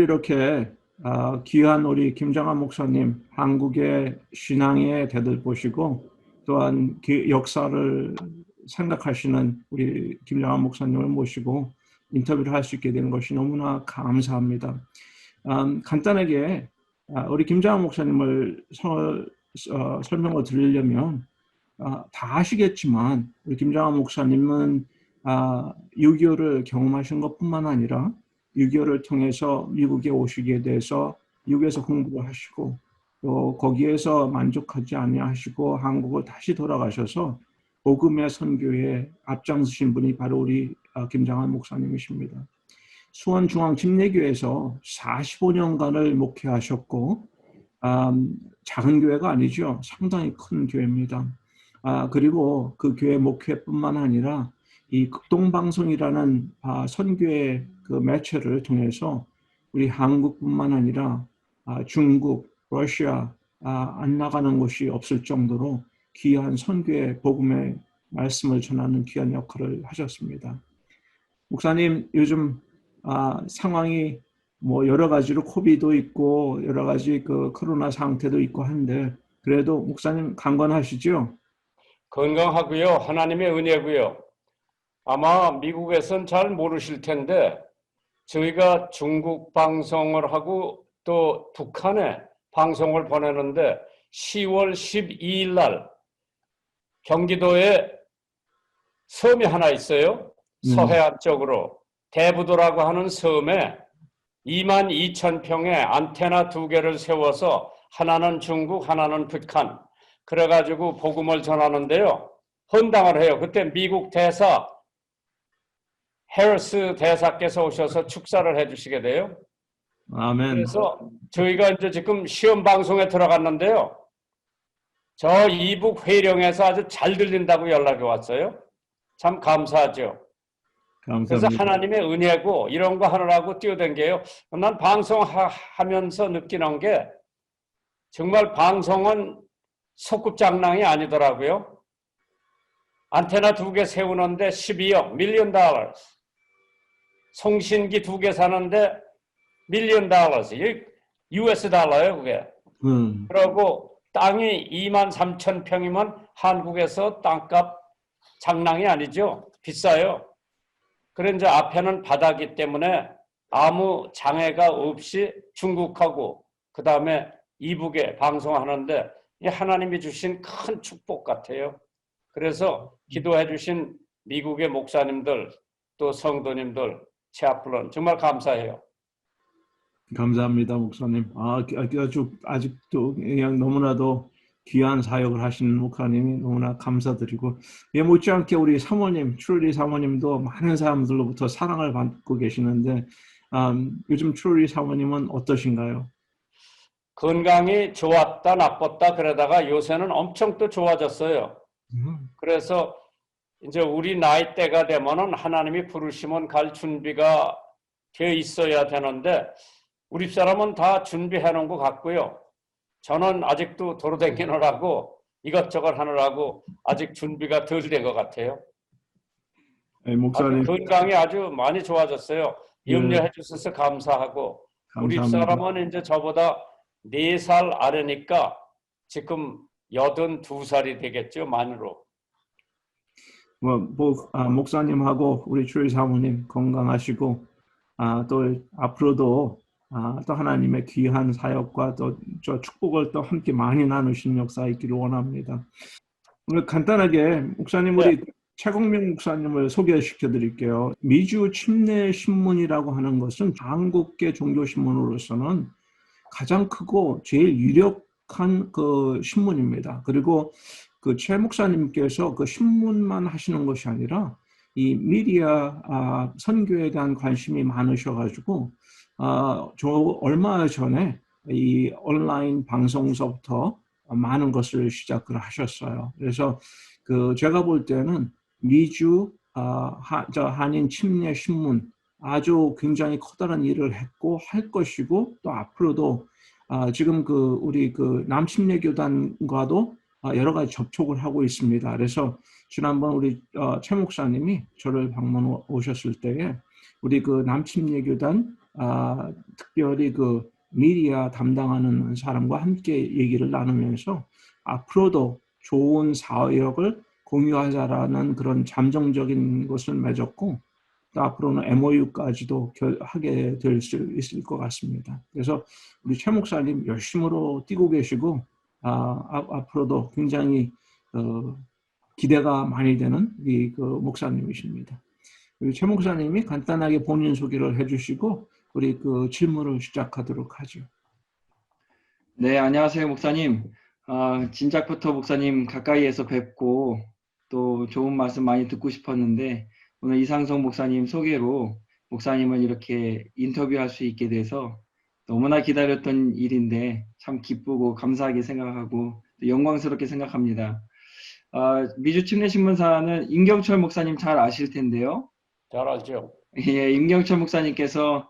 이렇게 귀한 우리 김정한 목사님 한국의 신앙의 대들 보시고 또한 역사를 생각하시는 우리 김정한 목사님을 모시고 인터뷰를 할 수 있게 되는 것이 너무나 감사합니다. 간단하게 우리 김정한 목사님을 설명을 드리려면 다 아시겠지만 우리 김정한 목사님은 6.25를 경험하신 것뿐만 아니라 6.25를 통해서 미국에 오시게 돼서 미국에서 공부를 하시고 또 거기에서 만족하지 아니하시고 한국을 다시 돌아가셔서 복음의 선교에 앞장서신 분이 바로 우리 김정한 목사님이십니다. 수원중앙침례교회에서 45년간을 목회하셨고 작은 교회가 아니죠. 상당히 큰 교회입니다. 그리고 그 교회 목회뿐만 아니라 이 극동방송이라는 선교의 그 매체를 통해서 우리 한국뿐만 아니라 중국, 러시아 안 나가는 곳이 없을 정도로 귀한 선교의 복음의 말씀을 전하는 귀한 역할을 하셨습니다. 목사님 요즘 상황이 뭐 여러 가지로 코비도 있고 여러 가지 그 코로나 상태도 있고 한데 그래도 목사님 강건하시죠? 건강하고요. 하나님의 은혜고요. 아마 미국에선 잘 모르실 텐데 저희가 중국 방송을 하고 또 북한에 방송을 보내는데 10월 12일 날 경기도에 섬이 하나 있어요. 서해안 쪽으로 대부도라고 하는 섬에 22,000평의 안테나 2개를 세워서 하나는 중국, 하나는 북한 그래가지고 복음을 전하는데요. 헌당을 해요. 그때 미국 대사 해리스 대사께서 오셔서 축사를 해주시게 돼요. 아멘. 그래서 저희가 이제 지금 시험 방송에 들어갔는데요. 저 이북 회령에서 아주 잘 들린다고 연락이 왔어요. 참 감사하죠. 감사합니다. 그래서 하나님의 은혜고 이런 거 하느라고 뛰어댕겨요. 난 방송하면서 느끼는 게 정말 방송은 소꿉장난이 아니더라고요. 안테나 2개 세우는데 12억, 밀리언 달러. 송신기 2개 사는데 밀리언 달러. US 달러예요, 그게. 그리고 땅이 23,000평이면 한국에서 땅값 장난이 아니죠. 비싸요. 그래 이제 앞에는 바다기 때문에 아무 장애가 없이 중국하고 그 다음에 이북에 방송하는데 하나님이 주신 큰 축복 같아요. 그래서 기도해 주신 미국의 목사님들 또 성도님들 채플런 정말 감사해요. 감사합니다, 목사님. 아직도 그냥 너무나도 귀한 사역을 하시는 목사님이 너무나 감사드리고 못지않게 우리 사모님, 트루리 사모님도 많은 사람들로부터 사랑을 받고 계시는데 요즘 트루리 사모님은 어떠신가요? 건강이 좋았다 나빴다 그러다가 요새는 엄청 또 좋아졌어요. 그래서 이제 우리 나이대가 되면은 하나님이 부르시면 갈 준비가 되어 있어야 되는데 우리 사람은 다 준비해 놓은 것 같고요. 저는 아직도 도로다니느라고 이것저것 하느라고 아직 준비가 덜 된 것 같아요. 네, 목사님. 건강이 아주 많이 좋아졌어요. 염려해 주셔서 감사하고 우리 사람은 이제 저보다 4살 아래니까 지금 82살이 되겠죠, 만으로. 목사님하고 우리 주일 사모님 건강하시고 또 앞으로도 또 하나님의 귀한 사역과 또 저 축복을 또 함께 많이 나누시는 역사 있기를 원합니다. 오늘 간단하게 목사님 우리 최공명 목사님을 소개시켜 드릴게요. 미주 침례 신문이라고 하는 것은 한국계 종교 신문으로서는 가장 크고 제일 유력한 그 신문입니다. 그리고 그 최 목사님께서 그 신문만 하시는 것이 아니라 이 미디어 선교에 대한 관심이 많으셔가지고 저 얼마 전에 이 온라인 방송서부터 많은 것을 시작을 하셨어요. 그래서 그 제가 볼 때는 미주 한인 침례 신문 아주 굉장히 커다란 일을 했고 할 것이고 또 앞으로도 지금 그 우리 그 남침례교단과도 여러 가지 접촉을 하고 있습니다. 그래서 지난번 우리 최 목사님이 저를 방문 오셨을 때에 우리 그 남침례교단 특별히 그 미디어 담당하는 사람과 함께 얘기를 나누면서 앞으로도 좋은 사역을 공유하자라는 그런 잠정적인 것을 맺었고, 또 앞으로는 MOU까지도 하게 될 수 있을 것 같습니다. 그래서 우리 최 목사님 열심으로 뛰고 계시고, 앞으로도 굉장히 기대가 많이 되는 그 목사님이십니다. 우리 최 목사님이 간단하게 본인 소개를 해주시고 우리 그 질문을 시작하도록 하죠. 네, 안녕하세요, 목사님. 진작부터 목사님 가까이에서 뵙고 또 좋은 말씀 많이 듣고 싶었는데 오늘 이상성 목사님 소개로 목사님을 이렇게 인터뷰할 수 있게 돼서 너무나 기다렸던 일인데 참 기쁘고 감사하게 생각하고 영광스럽게 생각합니다. 미주 침례신문사는 임경철 목사님 잘 아실 텐데요. 잘 알죠. 예, 임경철 목사님께서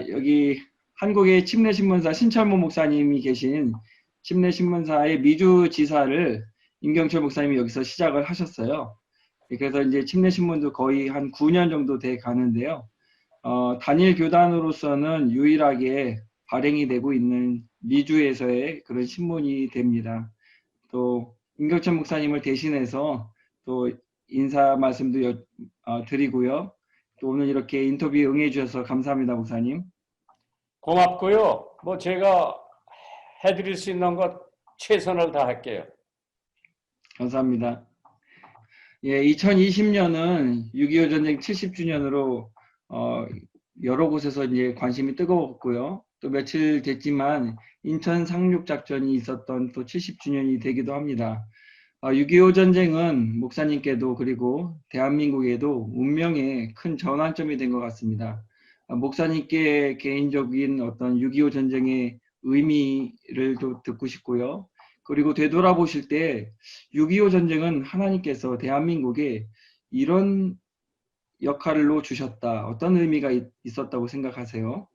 여기 한국의 침례신문사 신철모 목사님이 계신 침례신문사의 미주 지사를 임경철 목사님이 여기서 시작을 하셨어요. 그래서 이제 침례신문도 거의 한 9년 정도 돼 가는데요. 단일 교단으로서는 유일하게 발행이 되고 있는 미주에서의 그런 신문이 됩니다. 또 임경철 목사님을 대신해서 또 인사 말씀도 드리고요. 또 오늘 이렇게 인터뷰에 응해 주셔서 감사합니다, 목사님. 고맙고요. 뭐 제가 해드릴 수 있는 것 최선을 다할게요. 감사합니다. 예, 2020년은 6.25 전쟁 70주년으로 여러 곳에서 이제 관심이 뜨거웠고요. 또 며칠 됐지만 인천 상륙작전이 있었던 또 70주년이 되기도 합니다. 6.25 전쟁은 목사님께도 그리고 대한민국에도 운명의 큰 전환점이 된 것 같습니다. 목사님께 개인적인 어떤 6.25 전쟁의 의미를 또 듣고 싶고요. 그리고 되돌아보실 때 6.25 전쟁은 하나님께서 대한민국에 이런 역할로 주셨다. 어떤 의미가 있었다고 생각하세요?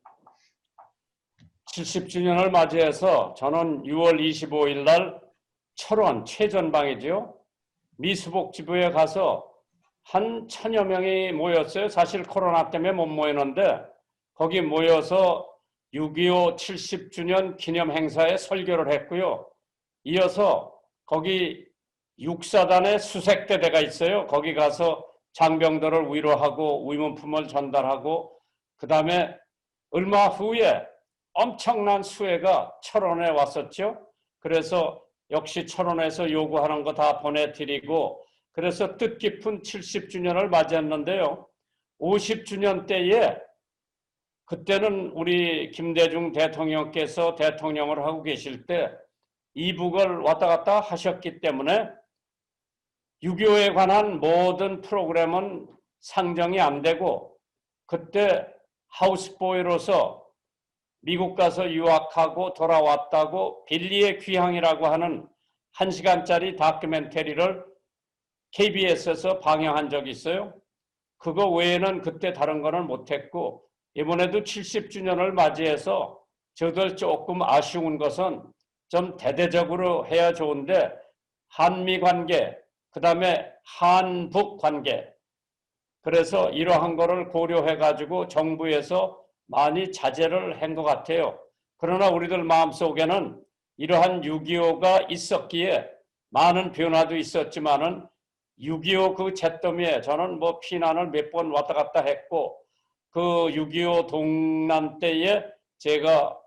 70주년을 맞이해서 저는 6월 25일 날 철원 최전방이죠. 미수복지부에 가서 한 1000여 명이 모였어요. 사실 코로나 때문에 못 모였는데 거기 모여서 6.25 70주년 기념 행사에 설교를 했고요. 이어서 거기 육사단의 수색대대가 있어요. 거기 가서 장병들을 위로하고 위문품을 전달하고 그 다음에 얼마 후에 엄청난 수해가 철원에 왔었죠. 그래서 역시 철원에서 요구하는 거 다 보내드리고 그래서 뜻깊은 70주년을 맞이했는데요. 50주년 때에 그때는 우리 김대중 대통령께서 대통령을 하고 계실 때 이북을 왔다 갔다 하셨기 때문에 6.25에 관한 모든 프로그램은 상정이 안 되고 그때 하우스보이로서 미국 가서 유학하고 돌아왔다고 빌리의 귀향이라고 하는 1시간짜리 다큐멘터리를 KBS에서 방영한 적이 있어요. 그거 외에는 그때 다른 거는 못했고 이번에도 70주년을 맞이해서 저들 조금 아쉬운 것은 좀 대대적으로 해야 좋은데 한미 관계, 그 다음에 한북 관계 그래서 이러한 거를 고려해가지고 정부에서 많이 자제를 한 것 같아요. 그러나 우리들 마음속에는 이러한 6.25가 있었기에 많은 변화도 있었지만은 6.25 그 잿더미에 저는 뭐 피난을 몇 번 왔다 갔다 했고 그 6.25 동란 때에 제가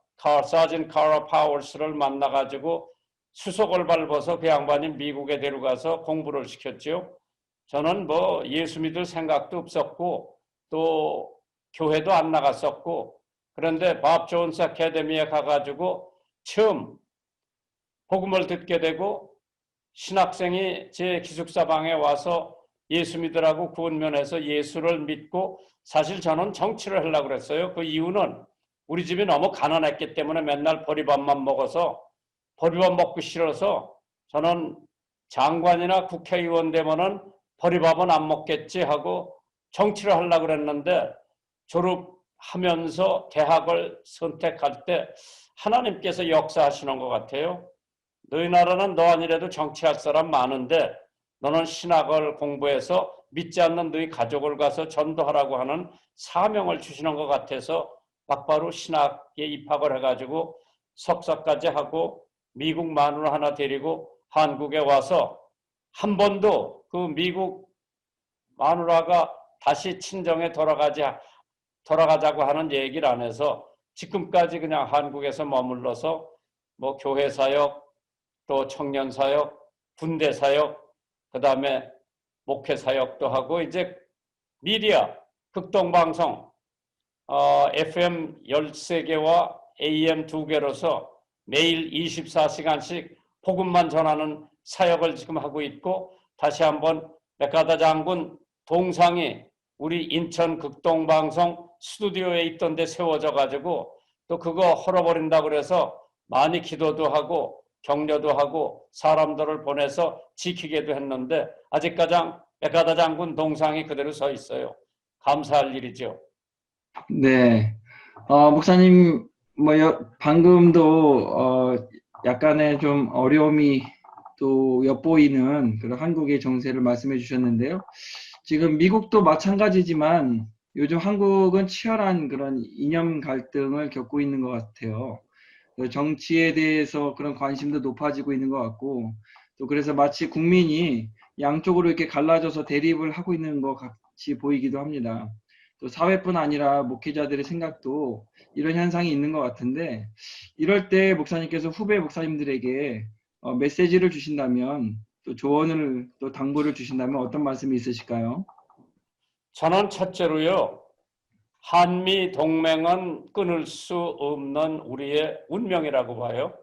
사진 카라 파워스를 만나가지고 수속을 밟아서 그 양반이 미국에 데려가서 공부를 시켰죠. 저는 뭐 예수 믿을 생각도 없었고 또 교회도 안 나갔었고 그런데 밥 존스 아카데미에 가가지고 처음 복음을 듣게 되고 신학생이 제 기숙사방에 와서 예수 믿으라고 구원면에서 예수를 믿고 사실 저는 정치를 하려고 그랬어요. 그 이유는 우리 집이 너무 가난했기 때문에 맨날 보리밥만 먹어서 보리밥 먹기 싫어서 저는 장관이나 국회의원 되면은 보리밥은 안 먹겠지 하고 정치를 하려고 그랬는데 졸업하면서 대학을 선택할 때 하나님께서 역사하시는 것 같아요. 너희 나라는 너 아니라도 정치할 사람 많은데 너는 신학을 공부해서 믿지 않는 너희 가족을 가서 전도하라고 하는 사명을 주시는 것 같아서 막바로 신학에 입학을 해가지고 석사까지 하고 미국 마누라 하나 데리고 한국에 와서 한 번도 그 미국 마누라가 다시 친정에 돌아가자고 하는 얘기를 안 해서 지금까지 그냥 한국에서 머물러서 뭐 교회 사역, 또 청년 사역, 군대 사역, 그 다음에 목회 사역도 하고 이제 미디어, 극동방송, FM 13개와 AM 2개로서 매일 24시간씩 복음만 전하는 사역을 지금 하고 있고, 다시 한번 백가다 장군 동상이 우리 인천 극동방송 스튜디오에 있던 데 세워져 가지고 또 그거 헐어버린다고 그래서 많이 기도도 하고 격려도 하고 사람들을 보내서 지키게도 했는데 아직까지 백가다 장군 동상이 그대로 서 있어요. 감사할 일이죠. 네. 목사님, 방금도 약간의 좀 어려움이 또 엿보이는 그런 한국의 정세를 말씀해 주셨는데요. 지금 미국도 마찬가지지만 요즘 한국은 치열한 그런 이념 갈등을 겪고 있는 것 같아요. 정치에 대해서 그런 관심도 높아지고 있는 것 같고, 또 그래서 마치 국민이 양쪽으로 이렇게 갈라져서 대립을 하고 있는 것 같이 보이기도 합니다. 또 사회뿐 아니라 목회자들의 생각도 이런 현상이 있는 것 같은데, 이럴 때 목사님께서 후배 목사님들에게 메시지를 주신다면, 또 조언을 또 당부를 주신다면 어떤 말씀이 있으실까요? 저는 첫째로요, 한미 동맹은 끊을 수 없는 우리의 운명이라고 봐요.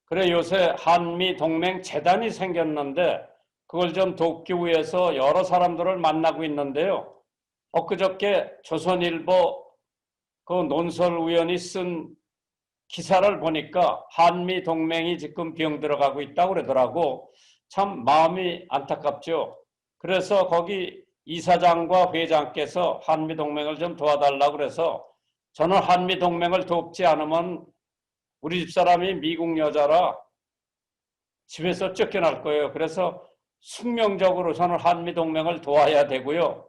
그래 요새 한미 동맹 재단이 생겼는데 그걸 좀 돕기 위해서 여러 사람들을 만나고 있는데요. 엊그저께 조선일보 그 논설위원이 쓴 기사를 보니까 한미 동맹이 지금 병 들어가고 있다고 그러더라고. 참 마음이 안타깝죠. 그래서 거기 이사장과 회장께서 한미 동맹을 좀 도와달라고 그래서 저는 한미 동맹을 돕지 않으면 우리 집사람이 미국 여자라 집에서 쫓겨날 거예요. 그래서 숙명적으로 저는 한미 동맹을 도와야 되고요.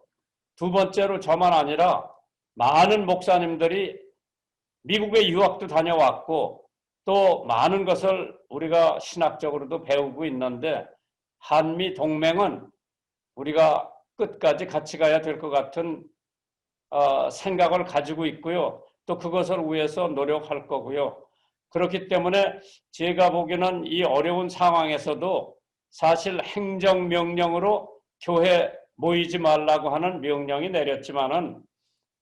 두 번째로 저만 아니라 많은 목사님들이 미국에 유학도 다녀왔고 또 많은 것을 우리가 신학적으로도 배우고 있는데 한미 동맹은 우리가 끝까지 같이 가야 될 것 같은 생각을 가지고 있고요. 또 그것을 위해서 노력할 거고요. 그렇기 때문에 제가 보기에는 이 어려운 상황에서도 사실 행정명령으로 교회 모이지 말라고 하는 명령이 내렸지만은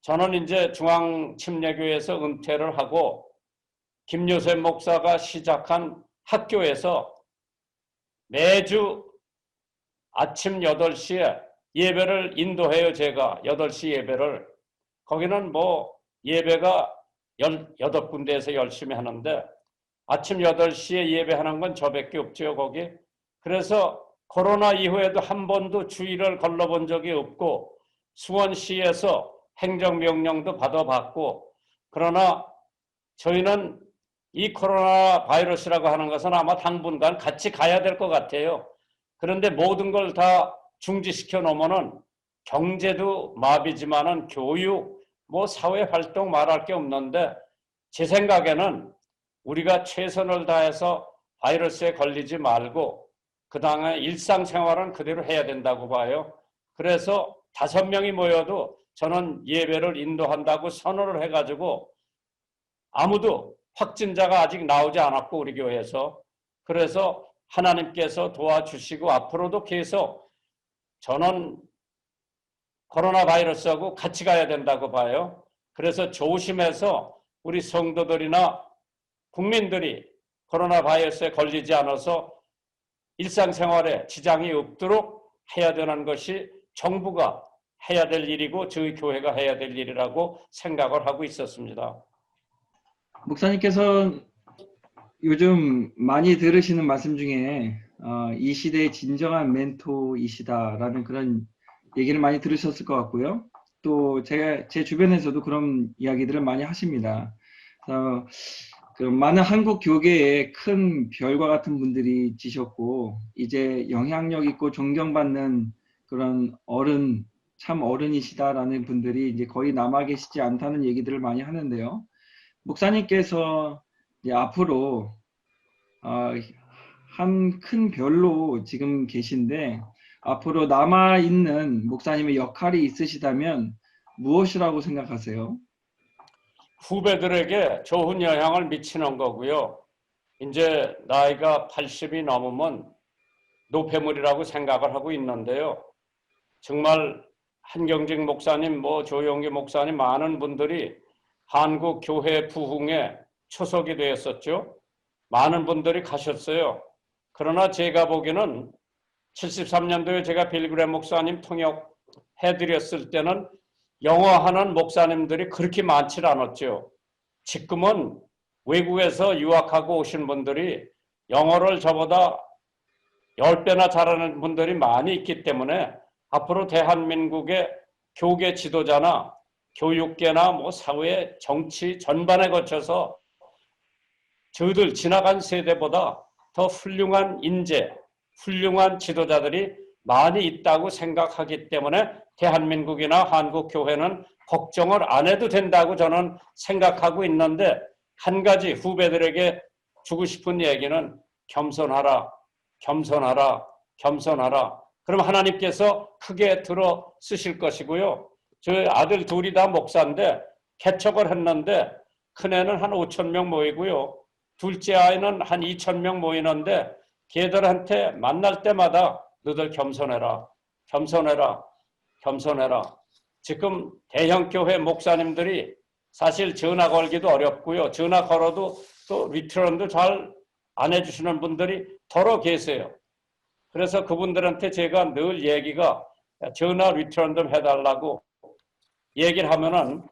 저는 이제 중앙침례교회에서 은퇴를 하고 김요셉 목사가 시작한 학교에서 매주 아침 8시에 예배를 인도해요. 제가 8시 예배를. 거기는 뭐 예배가 18군데에서 열심히 하는데 아침 8시에 예배하는 건 저밖에 없죠. 거기. 그래서 코로나 이후에도 한 번도 주의를 걸러본 적이 없고 수원시에서 행정명령도 받아봤고, 그러나 저희는 이 코로나 바이러스라고 하는 것은 아마 당분간 같이 가야 될 것 같아요. 그런데 모든 걸 다 중지시켜 놓으면은 경제도 마비지만은 교육, 뭐 사회활동 말할 게 없는데 제 생각에는 우리가 최선을 다해서 바이러스에 걸리지 말고 그 다음에 일상생활은 그대로 해야 된다고 봐요. 그래서 5명이 모여도 저는 예배를 인도한다고 선언을 해가지고 아무도 확진자가 아직 나오지 않았고 우리 교회에서 그래서 하나님께서 도와주시고 앞으로도 계속 저는 코로나 바이러스하고 같이 가야 된다고 봐요. 그래서 조심해서 우리 성도들이나 국민들이 코로나 바이러스에 걸리지 않아서 일상생활에 지장이 없도록 해야 되는 것이 정부가 해야 될 일이고 저희 교회가 해야 될 일이라고 생각을 하고 있었습니다. 목사님께서 요즘 많이 들으시는 말씀 중에 이 시대의 진정한 멘토이시다라는 그런 얘기를 많이 들으셨을 것 같고요. 또 제 주변에서도 그런 이야기들을 많이 하십니다. 그 많은 한국 교계에 큰 별과 같은 분들이 지셨고 이제 영향력 있고 존경받는 그런 어른 참 어른이시다라는 분들이 이제 거의 남아 계시지 않다는 얘기들을 많이 하는데요. 목사님께서 이제 앞으로 한 큰 별로 지금 계신데 앞으로 남아 있는 목사님의 역할이 있으시다면 무엇이라고 생각하세요? 후배들에게 좋은 영향을 미치는 거고요. 이제 나이가 80이 넘으면 노폐물이라고 생각을 하고 있는데요. 정말 한경직 목사님, 조용기 목사님 많은 분들이 한국 교회 부흥에 초석이 되었었죠. 많은 분들이 가셨어요. 그러나 제가 보기에는 73년도에 제가 빌그레 목사님 통역해드렸을 때는 영어하는 목사님들이 그렇게 많지 않았죠. 지금은 외국에서 유학하고 오신 분들이 영어를 저보다 10배나 잘하는 분들이 많이 있기 때문에 앞으로 대한민국의 교계 지도자나 교육계나 사회, 정치 전반에 거쳐서 저희들 지나간 세대보다 더 훌륭한 인재, 훌륭한 지도자들이 많이 있다고 생각하기 때문에 대한민국이나 한국교회는 걱정을 안 해도 된다고 저는 생각하고 있는데 한 가지 후배들에게 주고 싶은 얘기는 겸손하라, 겸손하라, 겸손하라. 그럼 하나님께서 크게 들어 쓰실 것이고요. 저희 아들 둘이 다 목사인데 개척을 했는데 큰애는 한 5천 명 모이고요. 둘째 아이는 한 2천 명 모이는데 걔들한테 만날 때마다 너들 겸손해라, 겸손해라, 겸손해라. 지금 대형교회 목사님들이 사실 전화 걸기도 어렵고요. 전화 걸어도 또 리트런도 잘 안 해주시는 분들이 더러 계세요. 그래서 그분들한테 제가 늘 얘기가 전화 리트런 좀 해달라고 얘기를 하면은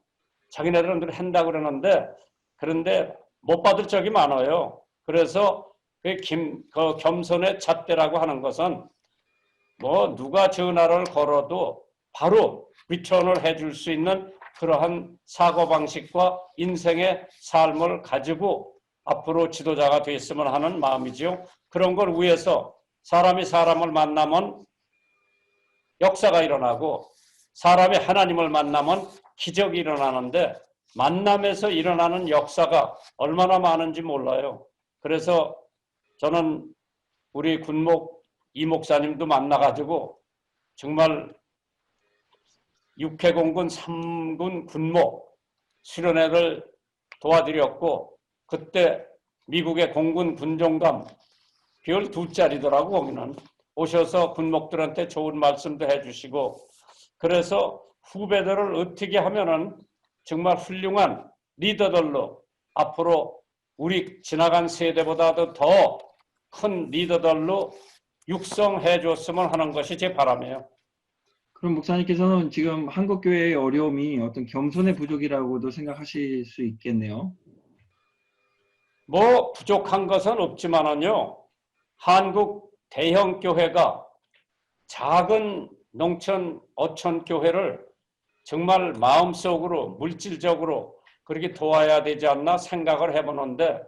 자기네들은 늘 한다고 그러는데 그런데 못 받을 적이 많아요. 그래서 그 겸손의 잣대라고 하는 것은 누가 전화를 걸어도 바로 리턴을 해줄 수 있는 그러한 사고방식과 인생의 삶을 가지고 앞으로 지도자가 됐으면 하는 마음이죠. 그런 걸 위해서 사람이 사람을 만나면 역사가 일어나고 사람이 하나님을 만나면 기적이 일어나는데 만남에서 일어나는 역사가 얼마나 많은지 몰라요. 그래서 저는 우리 군목 이 목사님도 만나가지고 정말 6회공군 3군 군목 수련회를 도와드렸고 그때 미국의 공군 군종감 별 2짜리더라고 거기는 오셔서 군목들한테 좋은 말씀도 해주시고 그래서 후배들을 어떻게 하면은 정말 훌륭한 리더들로 앞으로 우리 지나간 세대보다도 더 큰 리더들로 육성해 줬으면 하는 것이 제 바람이에요. 그럼 목사님께서는 지금 한국교회의 어려움이 어떤 겸손의 부족이라고도 생각하실 수 있겠네요. 부족한 것은 없지만은요. 한국 대형 교회가 작은 농촌 어촌 교회를 정말 마음속으로 물질적으로 그렇게 도와야 되지 않나 생각을 해보는데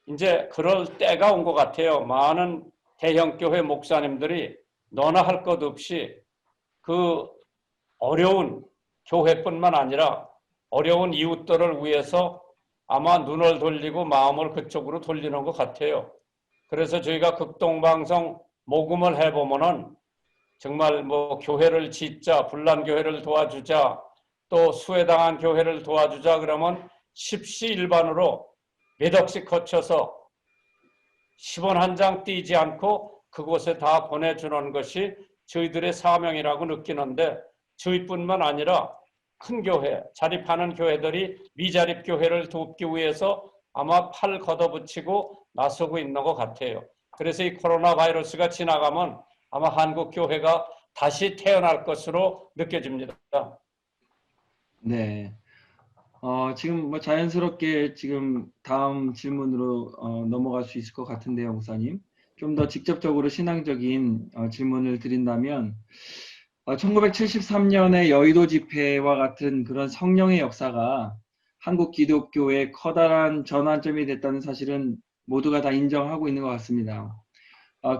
이제 그럴 때가 온 것 같아요. 많은 대형 교회 목사님들이 너나 할 것 없이 그 어려운 교회뿐만 아니라 어려운 이웃들을 위해서 아마 눈을 돌리고 마음을 그쪽으로 돌리는 것 같아요. 그래서 저희가 극동방송 모금을 해보면은 정말 교회를 짓자, 불난교회를 도와주자, 또 수혜당한 교회를 도와주자 그러면 십시일반으로 몇 억씩 거쳐서 10원 한 장 띄지 않고 그곳에 다 보내주는 것이 저희들의 사명이라고 느끼는데 저희뿐만 아니라 큰 교회, 자립하는 교회들이 미자립 교회를 돕기 위해서 아마 팔 걷어붙이고 나서고 있는 것 같아요. 그래서 이 코로나 바이러스가 지나가면 아마 한국 교회가 다시 태어날 것으로 느껴집니다. 네. 지금 자연스럽게 지금 다음 질문으로 넘어갈 수 있을 것 같은데요, 목사님. 좀 더 직접적으로 신앙적인 질문을 드린다면 1973년의 여의도 집회와 같은 그런 성령의 역사가 한국 기독교의 커다란 전환점이 됐다는 사실은 모두가 다 인정하고 있는 것 같습니다.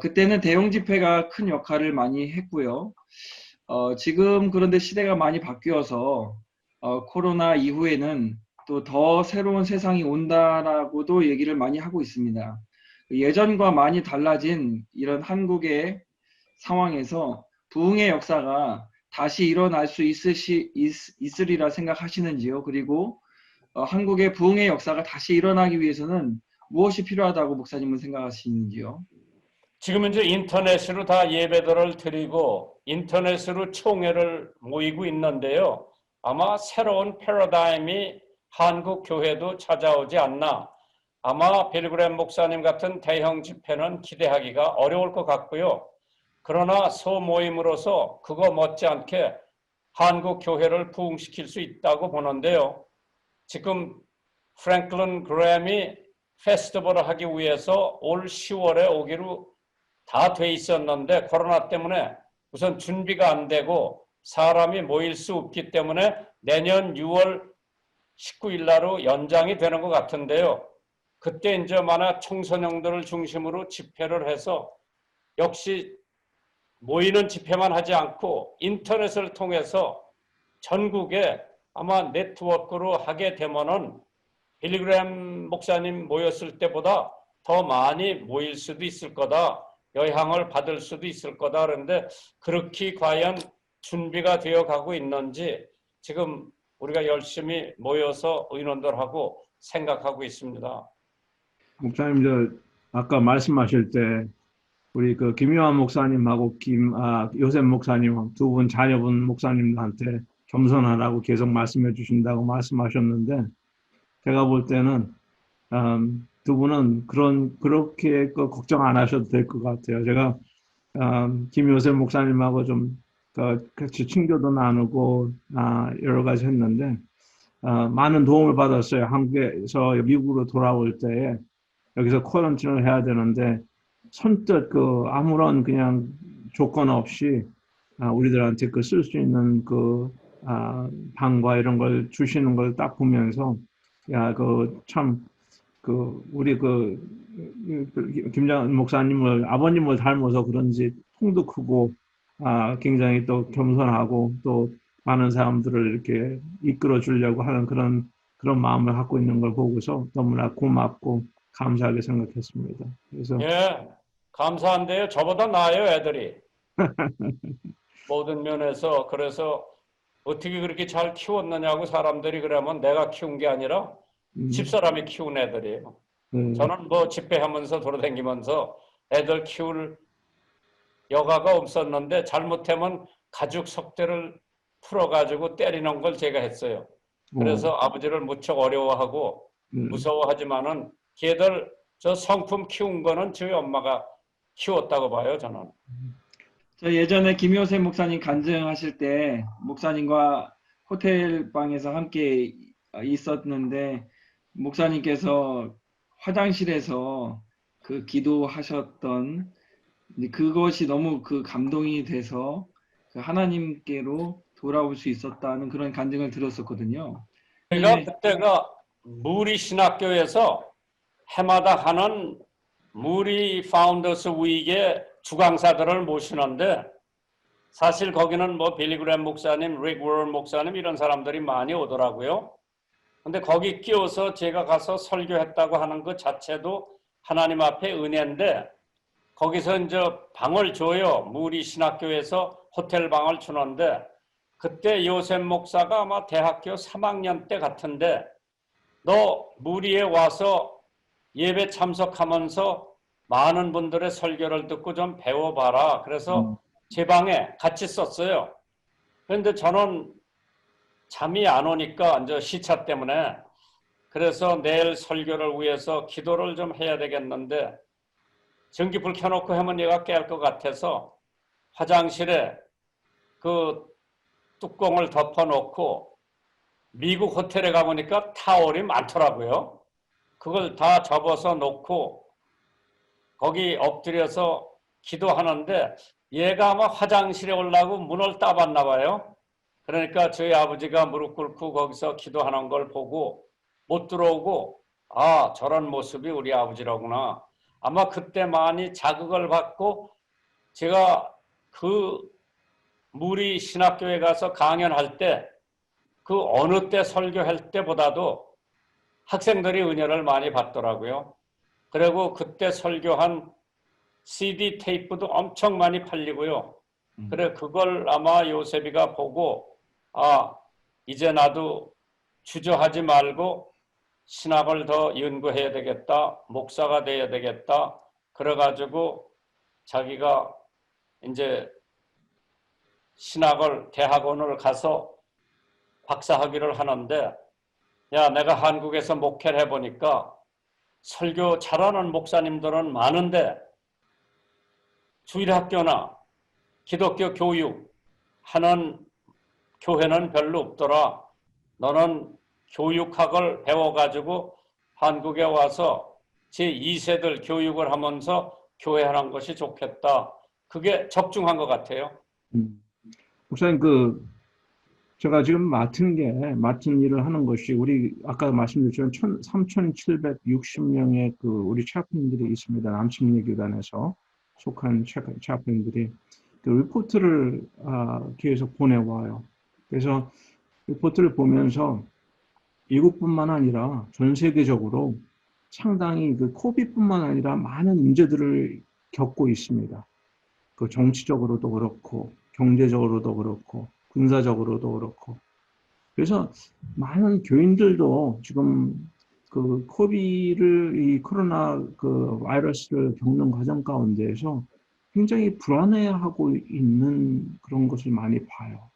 그때는 대형 집회가 큰 역할을 많이 했고요. 지금 그런데 시대가 많이 바뀌어서 코로나 이후에는 또 더 새로운 세상이 온다라고도 얘기를 많이 하고 있습니다. 예전과 많이 달라진 이런 한국의 상황에서 부흥의 역사가 다시 일어날 수 있으리라 생각하시는지요? 그리고 한국의 부흥의 역사가 다시 일어나기 위해서는 무엇이 필요하다고 목사님은 생각하시는지요? 지금 이제 인터넷으로 다 예배들을 드리고 인터넷으로 총회를 모이고 있는데요. 아마 새로운 패러다임이 한국 교회도 찾아오지 않나. 아마 빌그램 목사님 같은 대형 집회는 기대하기가 어려울 것 같고요. 그러나 소모임으로서 그거 못지않게 한국 교회를 부흥시킬 수 있다고 보는데요. 지금 프랭클린 그램이 페스티벌을 하기 위해서 올 10월에 오기로 다 돼 있었는데 코로나 때문에 우선 준비가 안 되고 사람이 모일 수 없기 때문에 내년 6월 19일 날로 연장이 되는 것 같은데요. 그때 이제 만약 청소년들을 중심으로 집회를 해서 역시 모이는 집회만 하지 않고 인터넷을 통해서 전국에 아마 네트워크로 하게 되면은 빌리그램 목사님 모였을 때보다 더 많이 모일 수도 있을 거다. 영향을 받을 수도 있을 거다. 그런데 그렇게 과연 준비가 되어 가고 있는지 지금 우리가 열심히 모여서 의논들하고 생각하고 있습니다. 목사님, 아까 말씀하실 때 우리 그 김요한 목사님하고 요셉 목사님 두 분 자녀분 목사님한테 겸손하라고 계속 말씀해 주신다고 말씀하셨는데 제가 볼 때는 두 분은 그렇게 걱정 안 하셔도 될 것 같아요. 제가 김요셉 목사님하고 좀 같이 친교도 나누고 여러 가지 했는데 많은 도움을 받았어요. 한국에서 미국으로 돌아올 때에 여기서 쿼런틴을 해야 되는데 선뜻 아무런 그냥 조건 없이 우리들한테 쓸 수 있는 방과 이런 걸 주시는 걸 딱 보면서 참 우리 김장 목사님을 아버님을 닮아서 그런지 통도 크고 굉장히 또 겸손하고 또 많은 사람들을 이렇게 이끌어 주려고 하는 그런 마음을 갖고 있는 걸 보고서 너무나 고맙고 감사하게 생각했습니다. 그래서 예, 감사한데요. 저보다 나아요, 애들이. 모든 면에서. 그래서 어떻게 그렇게 잘 키웠느냐고 사람들이 그러면 내가 키운 게 아니라 집사람이 키운 애들이에요. 저는 뭐 집회하면서 돌아다니면서 애들 키울 여가가 없었는데 잘못하면 가죽 석대를 풀어가지고 때리는 걸 제가 했어요. 그래서 아버지를 무척 어려워하고 무서워하지만은 걔들 저 성품 키운 거는 저희 엄마가 키웠다고 봐요, 저는. 저 예전에 김효세 목사님 간증하실 때 목사님과 호텔 방에서 함께 있었는데 목사님께서 화장실에서 기도하셨던 그것이 너무 감동이 돼서 하나님께로 돌아올 수 있었다는 그런 간증을 들었었거든요. 제가 그때가 무리 신학교에서 해마다 하는 무리 파운더스 위기에 주강사들을 모시는데 사실 거기는 뭐 빌리그램 목사님, 릭 워런 목사님 이런 사람들이 많이 오더라고요. 근데 거기 끼워서 제가 가서 설교했다고 하는 것 자체도 하나님 앞에 은혜인데 거기서 이제 방을 줘요. 무리 신학교에서 호텔 방을 주는데 그때 요셉 목사가 아마 대학교 3학년 때 같은데 너 무리에 와서 예배 참석하면서 많은 분들의 설교를 듣고 좀 배워봐라. 그래서 제 방에 같이 썼어요. 그런데 저는 잠이 안 오니까 이제 시차 때문에 그래서 내일 설교를 위해서 기도를 좀 해야 되겠는데 전기불 켜놓고 하면 얘가 깰 것 같아서 화장실에 그 뚜껑을 덮어놓고 미국 호텔에 가보니까 타월이 많더라고요. 그걸 다 접어서 놓고 거기 엎드려서 기도하는데 얘가 아마 화장실에 오려고 문을 따봤나 봐요. 그러니까 저희 아버지가 무릎 꿇고 거기서 기도하는 걸 보고 못 들어오고 아 저런 모습이 우리 아버지라구나. 아마 그때 많이 자극을 받고 제가 그 무리 신학교에 가서 강연할 때 그 어느 때 설교할 때보다도 학생들이 은혜를 많이 받더라고요. 그리고 그때 설교한 CD 테이프도 엄청 많이 팔리고요. 그래 그걸 아마 요셉이가 보고 이제 나도 주저하지 말고 신학을 더 연구해야 되겠다. 목사가 돼야 되겠다. 그래가지고 자기가 이제 신학을 대학원을 가서 박사학위를 하는데 야 내가 한국에서 목회를 해보니까 설교 잘하는 목사님들은 많은데 주일학교나 기독교 교육 하는 교회는 별로 없더라. 너는 교육학을 배워가지고 한국에 와서 제2세들 교육을 하면서 교회 하는 것이 좋겠다. 그게 적중한 것 같아요. 목사님, 제가 지금 맡은 일을 하는 것이 우리 아까 말씀드렸지만 3,760명의 우리 차프린들이 있습니다. 남침례교단에서 속한 차프린들이 그 리포트를 계속 보내와요. 그래서 리포트를 보면서 미국뿐만 아니라 전 세계적으로 상당히 코비드뿐만 아니라 많은 문제들을 겪고 있습니다. 그 정치적으로도 그렇고 경제적으로도 그렇고 군사적으로도 그렇고. 그래서 많은 교인들도 지금 이 코로나 바이러스를 겪는 과정 가운데에서 굉장히 불안해하고 있는 그런 것을 많이 봐요.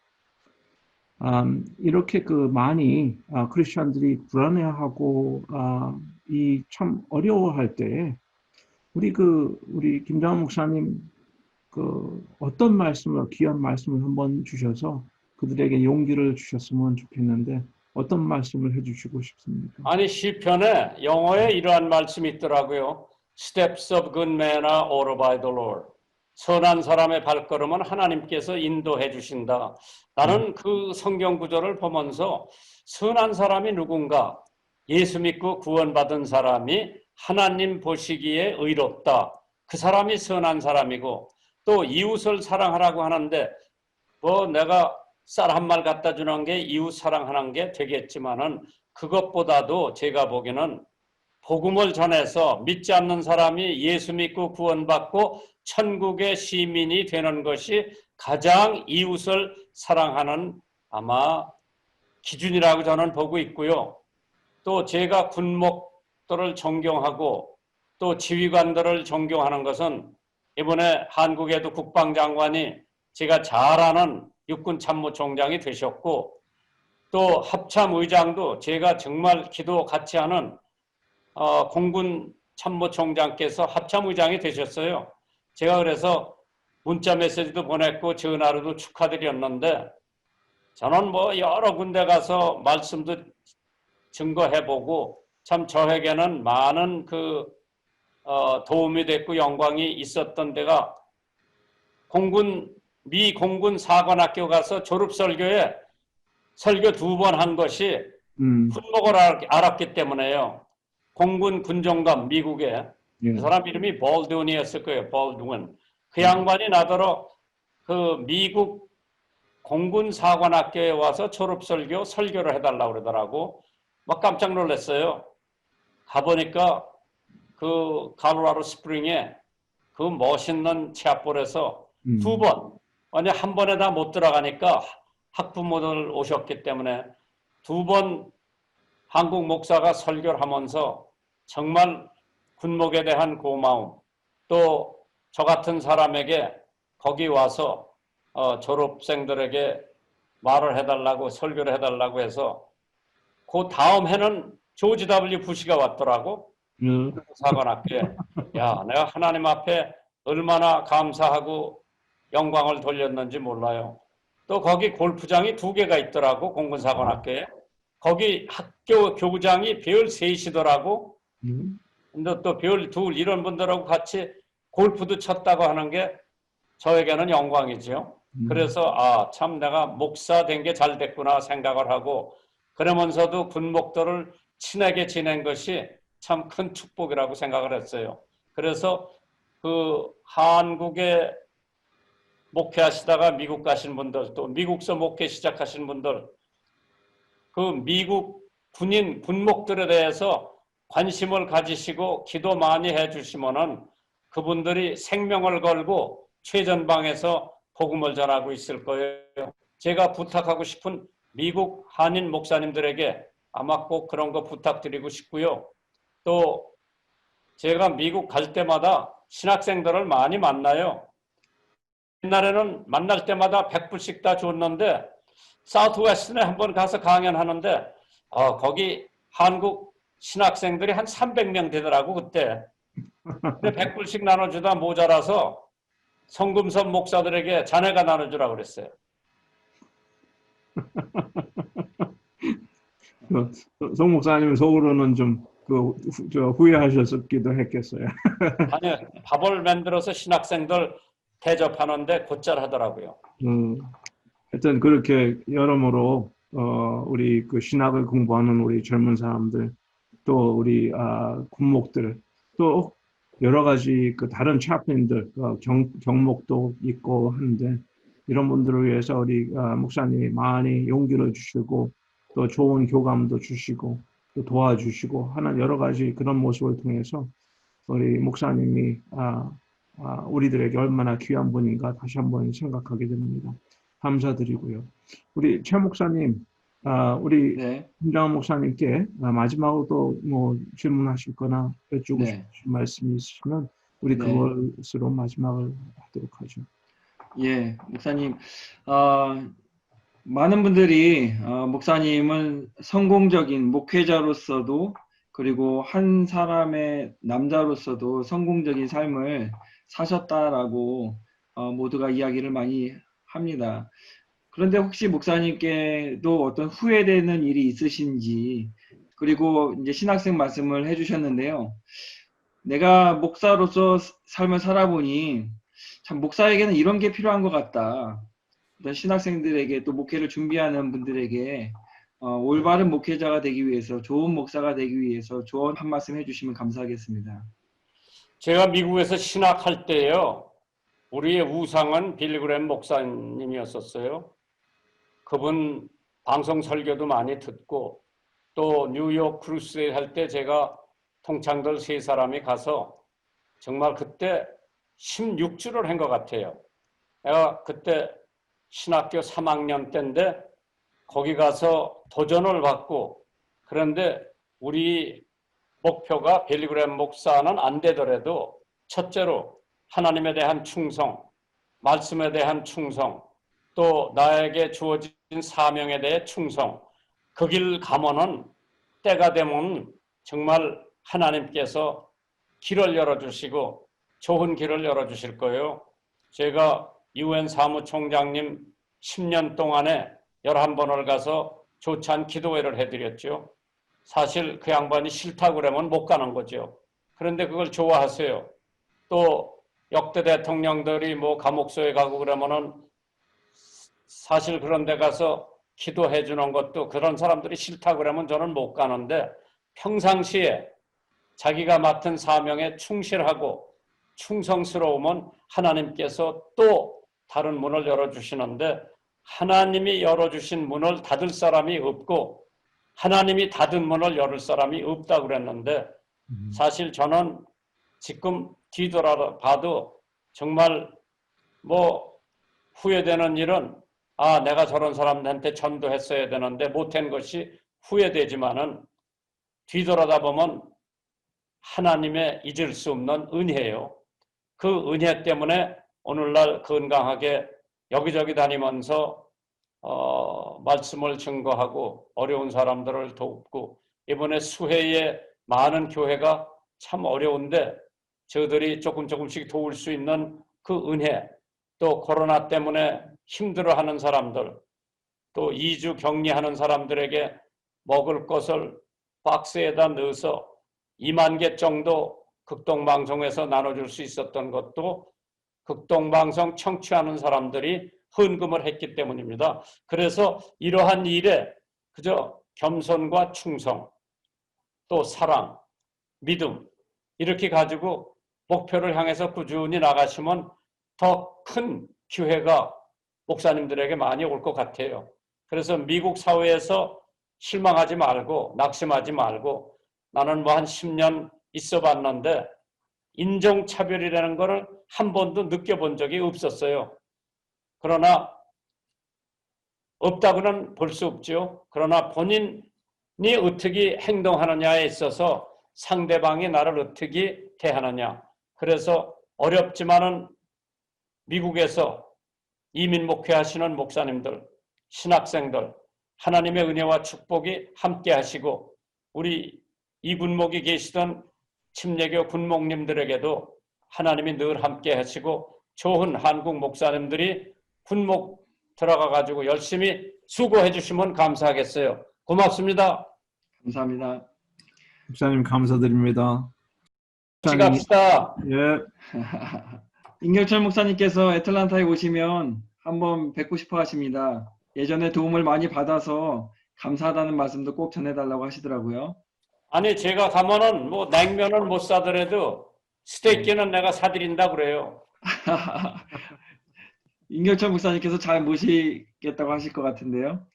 이렇게 많이 크리스천들이 불안해하고 이 참 어려워할 때 우리 김장훈 목사님 어떤 귀한 말씀을 한번 주셔서 그들에게 용기를 주셨으면 좋겠는데 어떤 말씀을 해주시고 싶습니까? 아니 시편에 영어에 이러한 말씀이 있더라고요. Steps of good men are ordered by the Lord. 선한 사람의 발걸음은 하나님께서 인도해 주신다. 나는 그 성경 구절을 보면서 선한 사람이 누군가? 예수 믿고 구원받은 사람이 하나님 보시기에 의롭다. 그 사람이 선한 사람이고 또 이웃을 사랑하라고 하는데 내가 쌀 한 말 갖다 주는 게 이웃 사랑하는 게 되겠지만은 그것보다도 제가 보기에는 복음을 전해서 믿지 않는 사람이 예수 믿고 구원받고 천국의 시민이 되는 것이 가장 이웃을 사랑하는 아마 기준이라고 저는 보고 있고요. 또 제가 군목들을 존경하고 또 지휘관들을 존경하는 것은 이번에 한국에도 국방장관이 제가 잘 아는 육군참모총장이 되셨고 또 합참의장도 제가 정말 기도 같이 하는 공군 참모총장께서 합참의장이 되셨어요. 제가 그래서 문자 메시지도 보냈고 전화로도 축하드렸는데 저는 여러 군데 가서 말씀도 증거해보고 참 저에게는 많은 도움이 됐고 영광이 있었던 데가 미 공군 사관학교 가서 졸업설교에 설교 2번 한 것이 훈목을 알았기 때문에요. 공군 군정감 미국에 그 사람 이름이 볼드윈이었을 거예요. 볼드윈. 그 양반이 나더러 미국 공군 사관학교에 와서 설교를 해달라고 그러더라고. 막 깜짝 놀랐어요. 가보니까 가로라도 스프링에 멋있는 체압볼에서 2번, 아니 한 번에 다 못 들어가니까 학부모들 오셨기 때문에 2번 한국 목사가 설교를 하면서 정말 군목에 대한 고마움, 또 저 같은 사람에게 거기 와서 졸업생들에게 말을 해달라고 설교를 해달라고 해서 그 다음 해는 조지 W. 부시가 왔더라고. 사관학교에. 야, 내가 하나님 앞에 얼마나 감사하고 영광을 돌렸는지 몰라요. 또 거기 골프장이 2개가 있더라고. 공군사관학교에. 거기 학교 교부장이 별 3이더라고. 근데 또 별 2 이런 분들하고 같이 골프도 쳤다고 하는 게 저에게는 영광이죠. 그래서 참 내가 목사 된 게 잘 됐구나 생각을 하고 그러면서도 군목들을 친하게 지낸 것이 참 큰 축복이라고 생각을 했어요. 그래서 한국의 목회하시다가 미국 가신 분들, 또 미국서 목회 시작하신 분들, 그 미국 군인, 군목들에 대해서 관심을 가지시고 기도 많이 해주시면은 그분들이 생명을 걸고 최전방에서 복음을 전하고 있을 거예요. 제가 부탁하고 싶은 미국 한인 목사님들에게 아마 꼭 그런 거 부탁드리고 싶고요. 또 제가 미국 갈 때마다 신학생들을 많이 만나요. 옛날에는 만날 때마다 100불씩 다 줬는데 사우스웨스트에 한번 가서 강연하는데 거기 한국 신학생들이 한 300명 되더라고 그때. 근데 100불씩 나눠주다 모자라서 성금섭 목사들에게 자네가 나눠주라고 그랬어요. 송 목사님 속으로는 좀 후회하셨기도 했겠어요. 아니, 밥을 만들어서 신학생들 대접하는데 곧잘 하더라고요. 하여튼 그렇게 여러모로 우리 그 신학을 공부하는 우리 젊은 사람들, 또 우리 군목들, 또 여러 가지 그 다른 chaplain들, 경목도 있고 하는데 이런 분들을 위해서 우리 목사님이 많이 용기를 주시고 또 좋은 교감도 주시고 또 도와주시고 하는 여러 가지 그런 모습을 통해서 우리 목사님이 우리들에게 얼마나 귀한 분인가 다시 한번 생각하게 됩니다. 감사드리고요. 우리 최 목사님, 우리 김장훈 목사님께 마지막으로 뭐 질문하실거나 여쭈고 싶으신 말씀이 있으시면 우리 그것으로 마지막을 하도록 하죠. 예, 목사님, 많은 분들이 목사님은 성공적인 목회자로서도 그리고 한 사람의 남자로서도 성공적인 삶을 사셨다라고 모두가 이야기를 많이 합니다. 그런데 혹시 목사님께도 어떤 후회되는 일이 있으신지, 그리고 이제 신학생 말씀을 해주셨는데요. 내가 목사로서 삶을 살아보니 참 목사에게는 이런 게 필요한 것 같다. 신학생들에게 또 목회를 준비하는 분들에게 올바른 목회자가 되기 위해서, 좋은 목사가 되기 위해서 조언 한 말씀 해주시면 감사하겠습니다. 제가 미국에서 신학할 때요. 우리의 우상은 빌리그램 목사님이었었어요. 그분 방송 설교도 많이 듣고 또 뉴욕 크루세이드 할 때 제가 통창들 3사람이 가서 정말 그때 16주를 한 것 같아요. 내가 그때 신학교 3학년 때인데 거기 가서 도전을 받고 그런데 우리 목표가 빌리그램 목사는 안 되더라도 첫째로 하나님에 대한 충성, 말씀에 대한 충성, 또 나에게 주어진 사명에 대해 충성. 그 길 가면은 때가 되면 정말 하나님께서 길을 열어주시고 좋은 길을 열어주실 거예요. 제가 UN 사무총장님 10년 동안에 11번을 가서 조찬 기도회를 해드렸죠. 사실 그 양반이 싫다고 그러면 못 가는 거죠. 그런데 그걸 좋아하세요. 또 역대 대통령들이 뭐 감옥소에 가고 그러면은 사실 그런 데 가서 기도해 주는 것도 그런 사람들이 싫다고 그러면 저는 못 가는데 평상시에 자기가 맡은 사명에 충실하고 충성스러우면 하나님께서 또 다른 문을 열어주시는데 하나님이 열어주신 문을 닫을 사람이 없고 하나님이 닫은 문을 열을 사람이 없다고 그랬는데 사실 저는 지금 뒤돌아봐도 정말 뭐 후회되는 일은 내가 저런 사람들한테 전도했어야 되는데 못한 것이 후회되지만은 뒤돌아다 보면 하나님의 잊을 수 없는 은혜예요. 그 은혜 때문에 오늘날 건강하게 여기저기 다니면서 말씀을 증거하고 어려운 사람들을 돕고 이번에 수해에 많은 교회가 참 어려운데 저들이 조금씩 도울 수 있는 그 은혜 또 코로나 때문에 힘들어하는 사람들 또 2주 격리하는 사람들에게 먹을 것을 박스에다 넣어서 2만 개 정도 극동방송에서 나눠줄 수 있었던 것도 극동방송 청취하는 사람들이 헌금을 했기 때문입니다. 그래서 이러한 일에 그저 겸손과 충성, 또 사랑, 믿음 이렇게 가지고 목표를 향해서 꾸준히 나가시면 더 큰 기회가 목사님들에게 많이 올 것 같아요. 그래서 미국 사회에서 실망하지 말고 낙심하지 말고 나는 뭐 한 10년 있어 봤는데 인종차별이라는 거를 한 번도 느껴본 적이 없었어요. 그러나 없다고는 볼 수 없죠. 그러나 본인이 어떻게 행동하느냐에 있어서 상대방이 나를 어떻게 대하느냐. 그래서 어렵지만은 미국에서 이민 목회하시는 목사님들, 신학생들, 하나님의 은혜와 축복이 함께 하시고 우리 이 군목에 계시던 침례교 군목님들에게도 하나님이 늘 함께 하시고 좋은 한국 목사님들이 군목 들어가 가지고 열심히 수고해 주시면 감사하겠어요. 고맙습니다. 감사합니다. 목사님 감사드립니다. 시갑시다. 예. 임경철 목사님께서 애틀란타에 오시면 한번 뵙고 싶어 하십니다. 예전에 도움을 많이 받아서 감사하다는 말씀도 꼭 전해달라고 하시더라고요. 아니 제가 가면은 뭐 냉면은 못 사더라도 스테이크는 내가 사드린다 그래요. 임경철 목사님께서 잘 모시겠다고 하실 것 같은데요.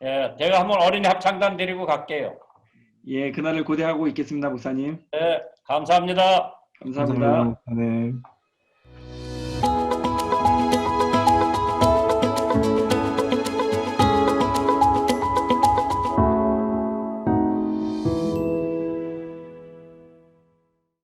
예, 제가 한번 어린이 합창단 데리고 갈게요. 예, 그날을 고대하고 있겠습니다, 목사님. 네, 감사합니다. 감사합니다. 네.